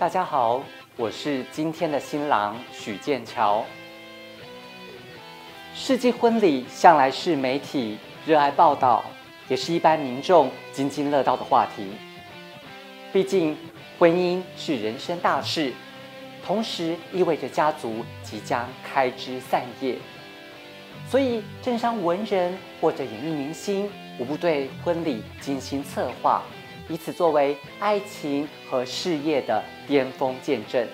大家好，我是今天的新郎许剑桥。世纪婚礼向来是媒体热爱报道，也是一般民众津津乐道的话题。毕竟，婚姻是人生大事，同时意味着家族即将开枝散叶，所以政商文人或者演艺明星无不对婚礼精心策划，以此作为爱情和事业的巅峰见证。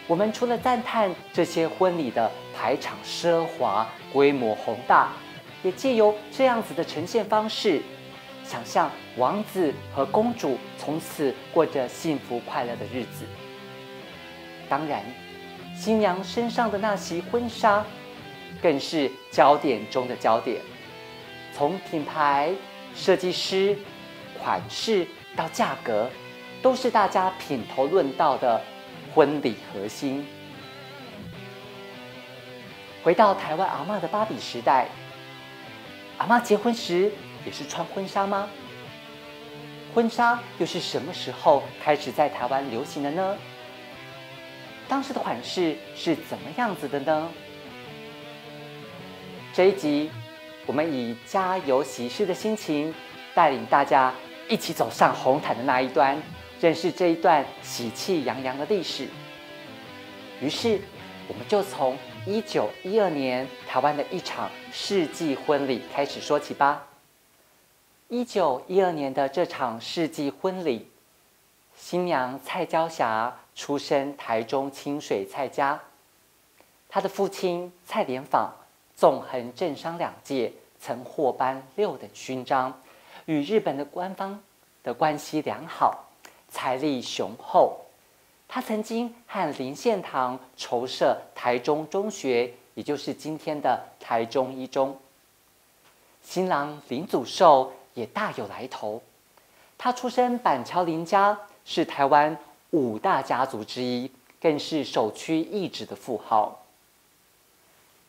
我们除了赞叹这些婚礼的排场奢华、规模宏大，也借由这样子的呈现方式，想象王子和公主从此过着幸福快乐的日子。当然，新娘身上的那袭婚纱，更是焦点中的焦点。从品牌、设计师、款式到价格，都是大家品头论道的婚礼核心。回到台湾阿嬷的芭比时代，阿嬷结婚时也是穿婚纱吗？婚纱又是什么时候开始在台湾流行的呢？当时的款式是怎么样子的呢？这一集，我们以家有喜事的心情，带领大家一起走上红毯的那一端，认识这一段喜气洋洋的历史。于是，我们就从1912年台湾的一场世纪婚礼开始说起吧。1912年的这场世纪婚礼，新娘蔡娇霞出身台中清水蔡家，她的父亲蔡连访纵横政商两界，曾获颁6等勋章，与日本的官方的关系良好，财力雄厚。他曾经和林献堂筹设台中中学，也就是今天的台中一中。新郎林祖寿也大有来头，他出身板桥林家，是台湾5大家族之一，更是首屈一指的富豪。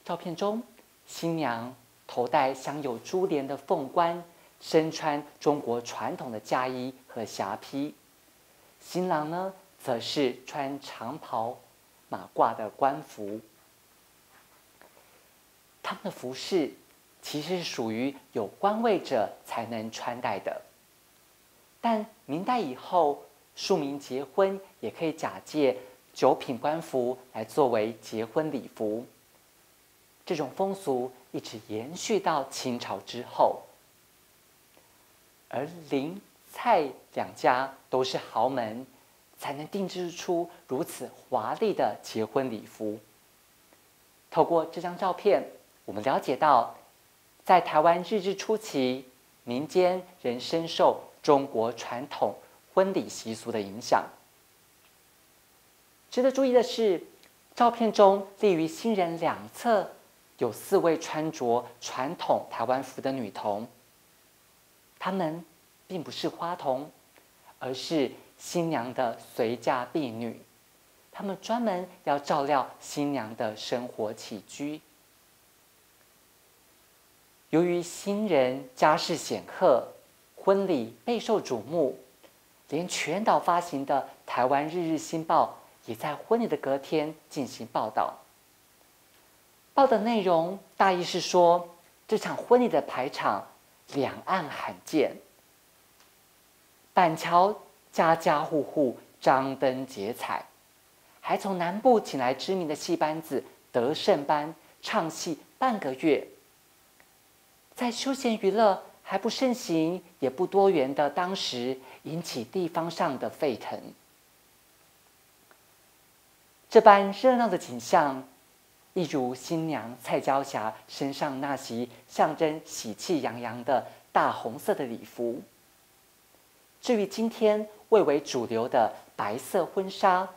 照片中，新娘头戴镶有珠帘的凤冠，身穿中国传统的嫁衣和霞帔。新郎呢，则是穿长袍马褂的官服。他们的服饰其实是属于有官位者才能穿戴的，但明代以后，庶民结婚也可以假借9品官服来作为结婚礼服。这种风俗一直延续到清朝之后，而林、蔡两家都是豪门，才能定制出如此华丽的结婚礼服。透过这张照片，我们了解到，在台湾日治初期，民间仍深受中国传统婚礼习俗的影响。值得注意的是，照片中立于新人两侧有4位穿着传统台湾服的女童，她们并不是花童，而是新娘的随嫁婢女，她们专门要照料新娘的生活起居。由于新人家世显赫，婚礼备受瞩目，连全岛发行的《台湾日日新报》也在婚礼的隔天进行报道。报的内容大意是说，这场婚礼的排场两岸罕见，板桥家家户户张灯结彩，还从南部请来知名的戏班子德胜班唱戏半个月。在休闲娱乐还不盛行也不多元的当时，引起地方上的沸腾。这般热闹的景象，一如新娘蔡娇霞身上那袭象征喜气洋洋的大红色的礼服。至于今天蔚为主流的白色婚纱，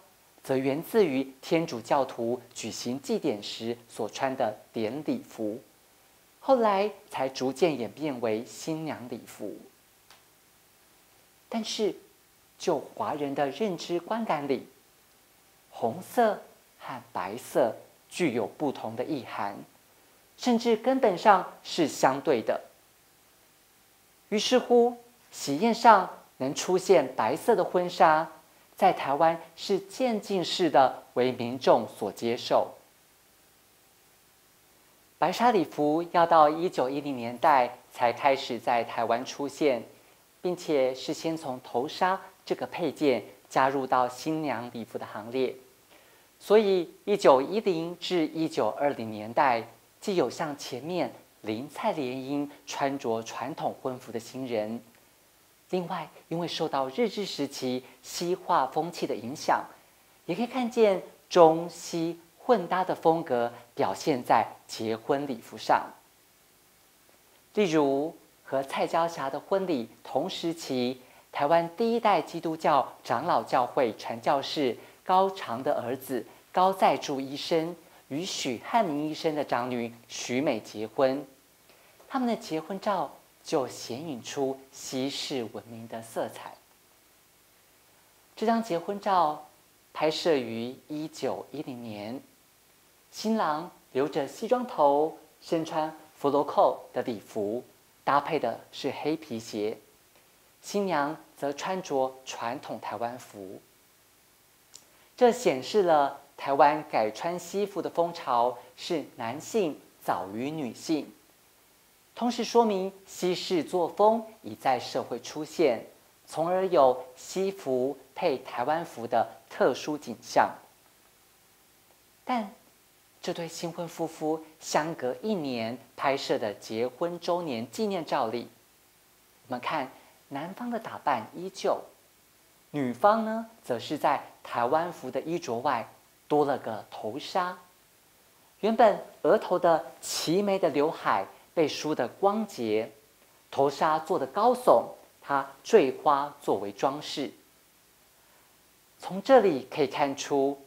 则源自于天主教徒举行祭典时所穿的典礼服，后来才逐渐演变为新娘礼服。但是，就华人的认知观感里，红色和白色具有不同的意涵，甚至根本上是相对的。于是乎，喜宴上能出现白色的婚纱，在台湾是渐进式的为民众所接受。白纱礼服要到1910年代才开始在台湾出现，并且是先从头纱这个配件加入到新娘礼服的行列。所以1910至1920年代，既有像前面林蔡莲英穿着传统婚服的新人，另外因为受到日治时期西化风气的影响，也可以看见中西混搭的风格表现在结婚礼服上。例如和蔡娇霞的婚礼同时期，台湾第一代基督教长老教会传教士高长的儿子高在柱医生与许汉民医生的长女许美结婚，他们的结婚照就显映出西式文明的色彩。这张结婚照拍摄于1910年，新郎留着西装头，身穿佛罗扣的礼服，搭配的是黑皮鞋；新娘则穿着传统台湾服。这显示了台湾改穿西服的风潮是男性早于女性，同时说明西式作风已在社会出现，从而有西服配台湾服的特殊景象。但这对新婚夫妇相隔1年拍摄的结婚周年纪念照里，我们看男方的打扮依旧，女方呢则是在台湾服的衣着外多了个头纱。原本额头的齐眉的刘海被梳得光洁，头纱做得高耸，它缀花作为装饰。从这里可以看出，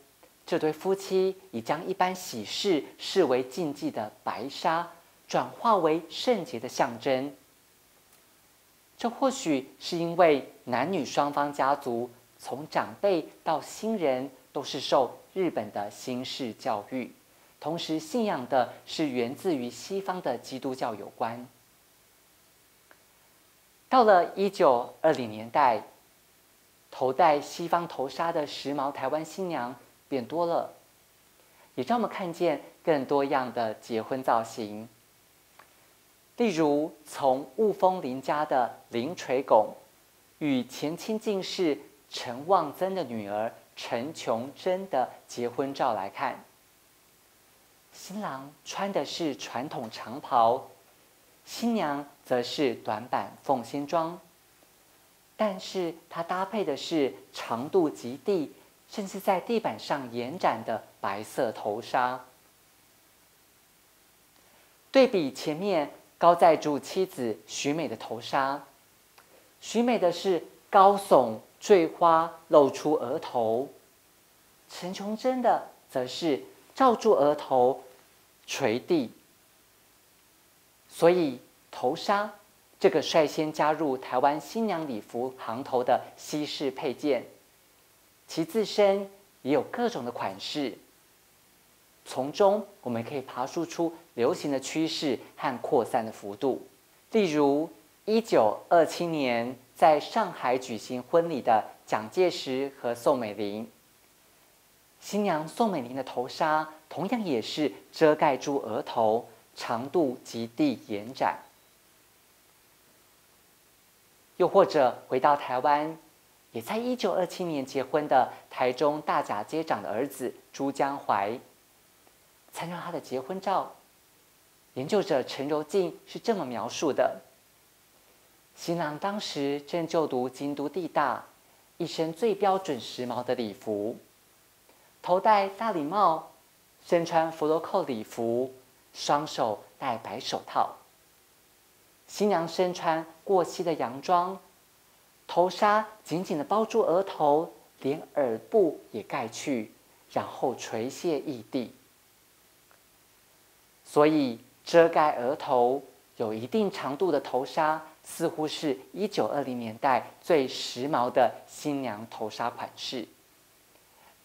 这对夫妻已将一般喜事视为禁忌的白纱，转化为圣洁的象征。这或许是因为男女双方家族从长辈到新人都是受日本的新式教育，同时信仰的是源自于西方的基督教有关。到了1920年代，头戴西方头纱的时髦台湾新娘变多了，也让我们看见更多样的结婚造型。例如从雾峰林家的林垂拱与前清进士陈望曾的女儿陈琼珍的结婚照来看，新郎穿的是传统长袍，新娘则是短版凤仙装，但是它搭配的是长度及地，甚至在地板上延展的白色头纱。对比前面高在柱妻子许美的头纱，许美的是高耸缀花露出额头，陈琼珍的则是罩住额头垂地。所以头纱这个率先加入台湾新娘礼服行头的西式配件，其自身也有各种的款式，从中我们可以爬梳出流行的趋势和扩散的幅度。例如1927年在上海举行婚礼的蒋介石和宋美龄，新娘宋美龄的头纱同样也是遮盖住额头，长度及地延展。又或者回到台湾，也在1927年结婚的台中大甲街长的儿子朱江淮，参照他的结婚照，研究者陈柔静是这么描述的：新郎当时正就读京都帝大，一身最标准时髦的礼服，头戴大礼帽，身穿佛罗扣礼服，双手戴白手套。新娘身穿过膝的洋装，头纱紧紧地包住额头，连耳部也盖去，然后垂泻异地。所以遮盖额头有一定长度的头纱，似乎是1920年代最时髦的新娘头纱款式。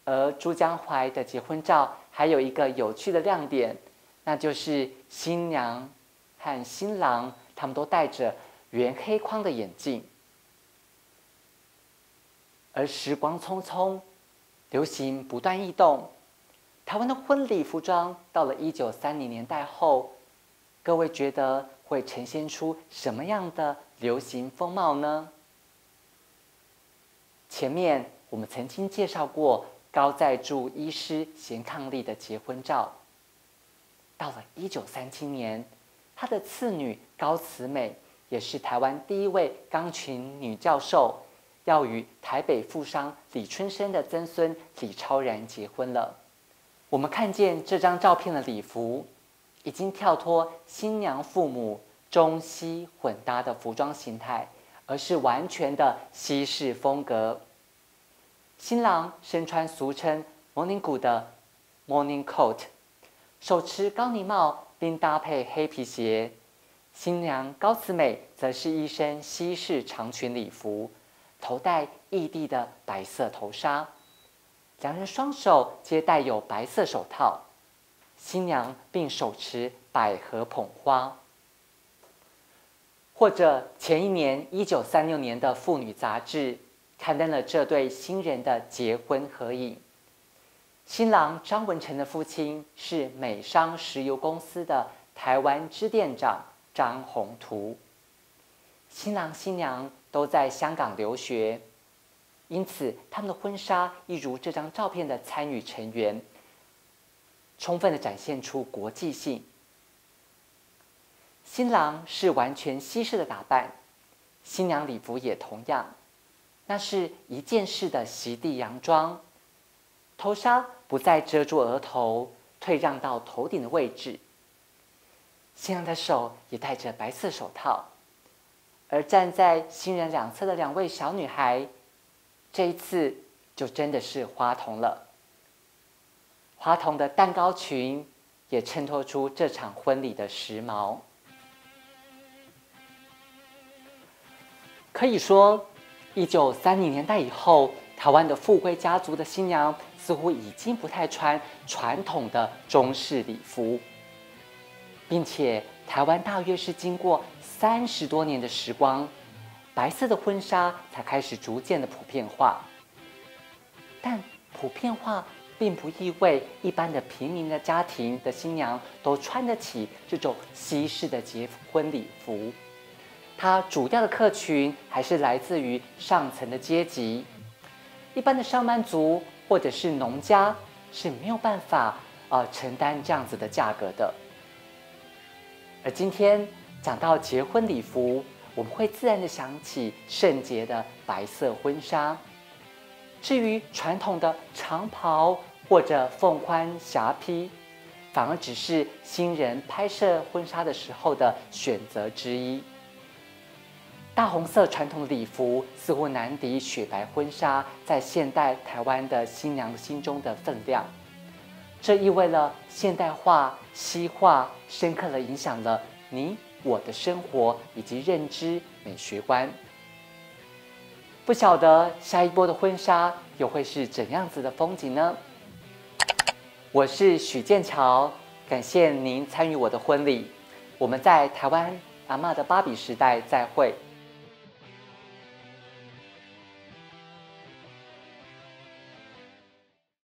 而朱江淮的结婚照还有一个有趣的亮点，那就是新娘和新郎他们都戴着圆黑框的眼镜。而时光匆匆，流行不断异动，台湾的婚礼服装到了1930年代后，各位觉得会呈现出什么样的流行风貌呢？前面我们曾经介绍过高在柱医师贤伉俪的结婚照。到了1937年，她的次女高慈美也是台湾第一位钢琴女教授，要与台北富商李春生的曾孙李超然结婚了。我们看见这张照片的礼服，已经跳脱新娘父母中西混搭的服装形态，而是完全的西式风格。新郎身穿俗称 morning good 的 morning coat， 手持高呢帽，并搭配黑皮鞋。新娘高慈美则是一身西式长裙礼服，头戴异地的白色头纱，两人双手皆戴有白色手套，新娘并手持百合捧花。或者前一年1936年的《妇女》杂志刊登了这对新人的结婚合影。新郎张文成的父亲是美商石油公司的台湾支店长张宏图，新郎新娘都在香港留学，因此他们的婚纱一如这张照片的参与成员，充分的展现出国际性。新郎是完全西式的打扮，新娘礼服也同样，那是一件式的席地洋装，头纱不再遮住额头，退让到头顶的位置。新娘的手也戴着白色手套，而站在新人两侧的两位小女孩，这一次就真的是花童了。花童的蛋糕裙也衬托出这场婚礼的时髦。可以说，1930年代以后，台湾的富贵家族的新娘似乎已经不太穿传统的中式礼服，并且台湾大约是经过30多年的时光，白色的婚纱才开始逐渐的普遍化。但普遍化并不意味一般的平民的家庭的新娘都穿得起这种西式的结婚礼服。它主要的客群还是来自于上层的阶级，一般的上班族或者是农家是没有办法承担这样子的价格的。而今天讲到结婚礼服，我们会自然的想起圣洁的白色婚纱。至于传统的长袍或者凤宽霞披，反而只是新人拍摄婚纱的时候的选择之一。大红色传统礼服似乎难敌雪白婚纱在现代台湾的新娘心中的分量，这意味了现代化、西化深刻地影响了你我的生活以及认知美学观。不晓得下一波的婚纱又会是怎样子的风景呢？我是许剑桥，感谢您参与我的婚礼，我们在台湾阿嬷的芭比时代再会。